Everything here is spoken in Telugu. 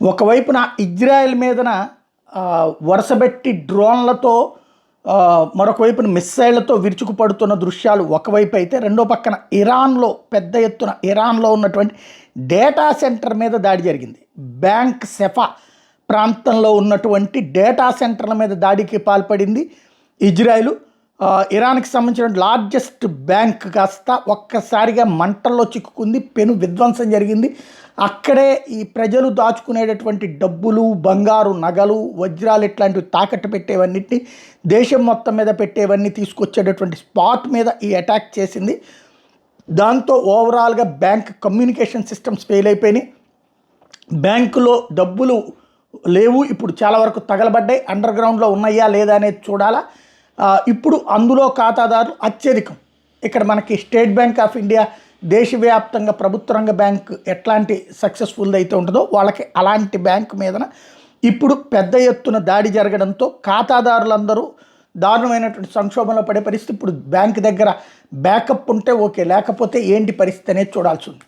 ఒకవైపున ఇజ్రాయెల్ మీదన వరుసబెట్టి డ్రోన్లతో మరొక వైపున మిస్సైళ్లతో విరుచుకుపడుతున్న దృశ్యాలు ఒకవైపు అయితే, రెండో పక్కన ఇరాన్లో పెద్ద ఎత్తున ఇరాన్లో ఉన్నటువంటి డేటా సెంటర్ మీద దాడి జరిగింది. బ్యాంక్ సెఫా ప్రాంతంలో ఉన్నటువంటి డేటా సెంటర్ల మీద దాడికి పాల్పడింది ఇజ్రాయెల్. ఇరాన్కి సంబంధించిన లార్జెస్ట్ బ్యాంక్ కాస్త ఒక్కసారిగా మంటల్లో చిక్కుకుంది, పెను విధ్వంసం జరిగింది. అక్కడే ఈ ప్రజలు దాచుకునేటటువంటి డబ్బులు, బంగారు నగలు, వజ్రాలు ఇట్లాంటివి తాకట్టు పెట్టేవన్నిటిని, దేశం మొత్తం మీద పెట్టేవన్నీ తీసుకొచ్చేటటువంటి స్పాట్ మీద ఈ అటాక్ చేసింది. దాంతో ఓవరాల్గా బ్యాంక్ కమ్యూనికేషన్ సిస్టమ్స్ ఫెయిల్ అయిపోయినాయి. బ్యాంకులో డబ్బులు లేవు, ఇప్పుడు చాలా వరకు తగలబడ్డాయి. అండర్ గ్రౌండ్లో ఉన్నాయా లేదా అనేది చూడాలా. ఇప్పుడు అందులో ఖాతాదారులు అత్యధికం. ఇక్కడ మనకి స్టేట్ బ్యాంక్ ఆఫ్ ఇండియా దేశవ్యాప్తంగా ప్రభుత్వ రంగ బ్యాంక్ ఎట్లాంటి సక్సెస్ఫుల్ అయితే ఉంటుందో వాళ్ళకి అలాంటి బ్యాంకు మీదన ఇప్పుడు పెద్ద ఎత్తున దాడి జరగడంతో ఖాతాదారులందరూ దారుణమైనటువంటి సంక్షోభంలో పడే పరిస్థితి. ఇప్పుడు బ్యాంక్ దగ్గర బ్యాకప్ ఉంటే ఓకే, లేకపోతే ఏంటి పరిస్థితి అనేది చూడాల్సి ఉంది.